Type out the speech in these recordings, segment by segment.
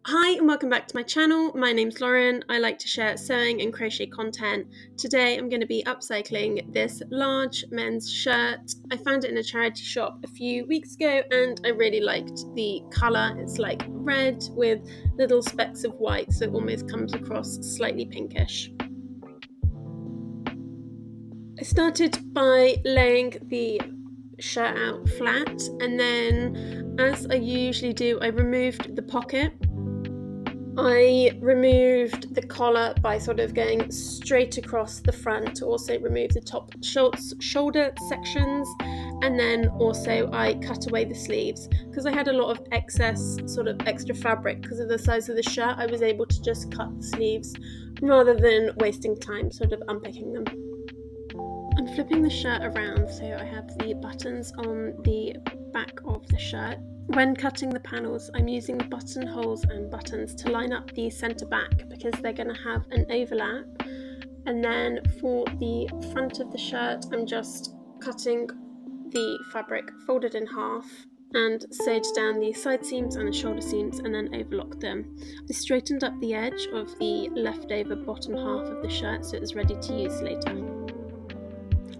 Hi and welcome back to my channel. My name's Lauren. I like to share sewing and crochet content. Today I'm going to be upcycling this large men's shirt. I found it in a charity shop a few weeks ago and I really liked the colour. It's like red with little specks of white, so it almost comes across slightly pinkish. I started by laying the shirt out flat, and then, as I usually do, I removed the pocket. I removed the collar by sort of going straight across the front to also remove the top shoulder sections, and then also I cut away the sleeves because I had a lot of excess sort of extra fabric because of the size of the shirt. I was able to just cut the sleeves rather than wasting time sort of unpicking them. I'm flipping the shirt around so I have the buttons on the back of the shirt. When cutting the panels, I'm using the buttonholes and buttons to line up the centre back because they're going to have an overlap. And then for the front of the shirt, I'm just cutting the fabric folded in half and sewed down the side seams and the shoulder seams and then overlocked them. I straightened up the edge of the leftover bottom half of the shirt so it was ready to use later.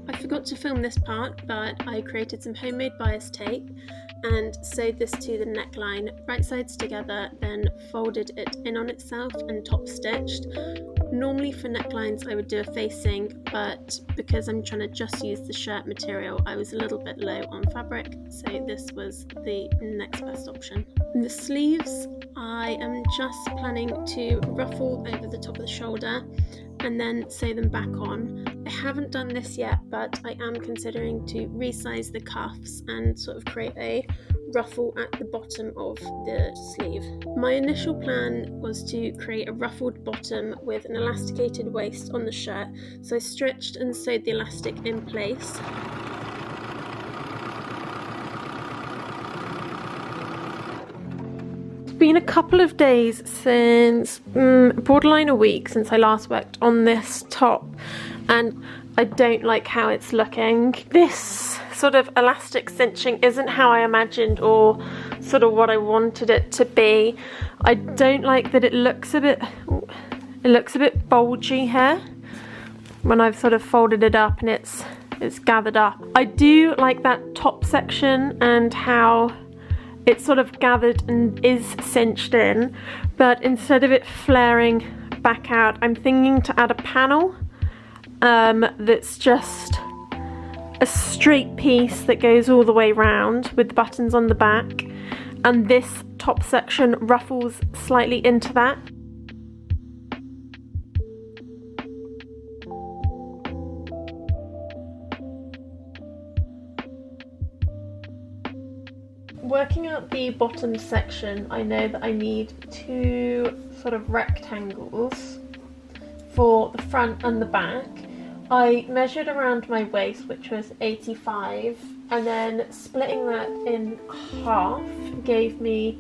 I forgot to film this part, but I created some homemade bias tape and sewed this to the neckline, right sides together, then folded it in on itself and top stitched. Normally for necklines I would do a facing, but because I'm trying to just use the shirt material, I was a little bit low on fabric, so this was the next best option. And the sleeves, I am just planning to ruffle over the top of the shoulder and then sew them back on. I haven't done this yet, but I am considering to resize the cuffs and sort of create a ruffle at the bottom of the sleeve. My initial plan was to create a ruffled bottom with an elasticated waist on the shirt, so I stretched and sewed the elastic in place. Been a couple of days since, borderline a week since I last worked on this top, and I don't like how it's looking. This sort of elastic cinching isn't how I imagined or sort of what I wanted it to be. I don't like that it looks a bit bulgy here when I've sort of folded it up and it's gathered up. I do like that top section and how it's sort of gathered and is cinched in, but instead of it flaring back out, I'm thinking to add a panel that's just a straight piece that goes all the way round with the buttons on the back, and this top section ruffles slightly into that. Working out the bottom section, I know that I need two sort of rectangles for the front and the back. I measured around my waist, which was 85, and then splitting that in half gave me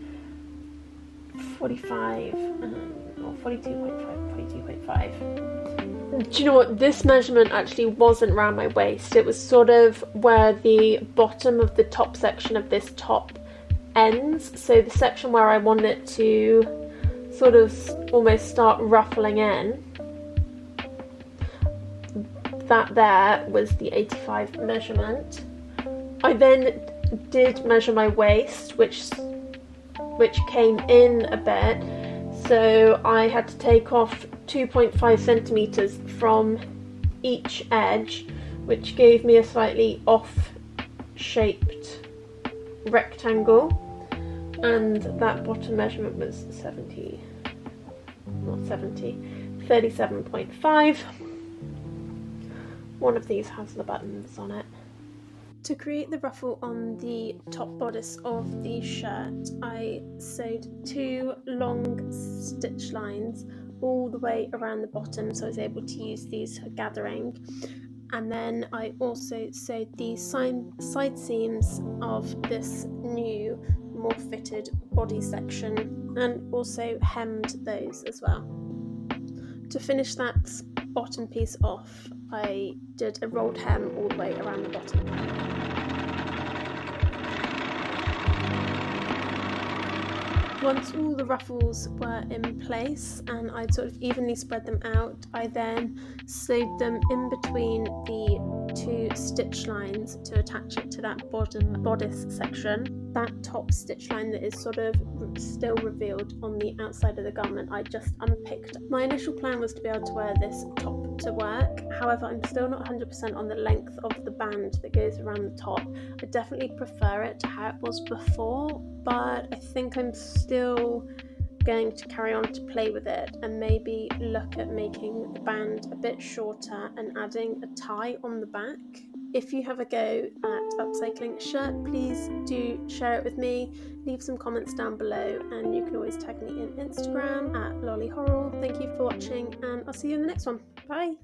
45 or 42.5. Do you know what? This measurement actually wasn't around my waist. It was sort of where the bottom of the top section of this top ends. So the section where I want it to sort of almost start ruffling in, that there was the 85 measurement. I then did measure my waist, which came in a bit, so I had to take off 2.5 centimeters from each edge, which gave me a slightly off shaped rectangle, and that bottom measurement was 37.5. One of these has the buttons on it. To create the ruffle on the top bodice of the shirt, I sewed two long stitch lines all the way around the bottom, so I was able to use these for gathering. And then I also sewed the side seams of this new, more fitted body section, and also hemmed those as well. To finish that bottom piece off, I did a rolled hem all the way around the bottom. Once all the ruffles were in place and I'd sort of evenly spread them out, I then sewed them in between the two stitch lines to attach it to that bottom bodice section. That top stitch line that is sort of still revealed on the outside of the garment, I just unpicked. My initial plan was to be able to wear this top to work, however I'm still not 100% on the length of the band that goes around the top. I definitely prefer it to how it was before, but I think I'm still going to carry on to play with it and maybe look at making the band a bit shorter and adding a tie on the back. If you have a go at upcycling a shirt, please do share it with me. Leave some comments down below, and you can always tag me in Instagram at lollyhorror. Thank you for watching, and I'll see you in the next one. Bye!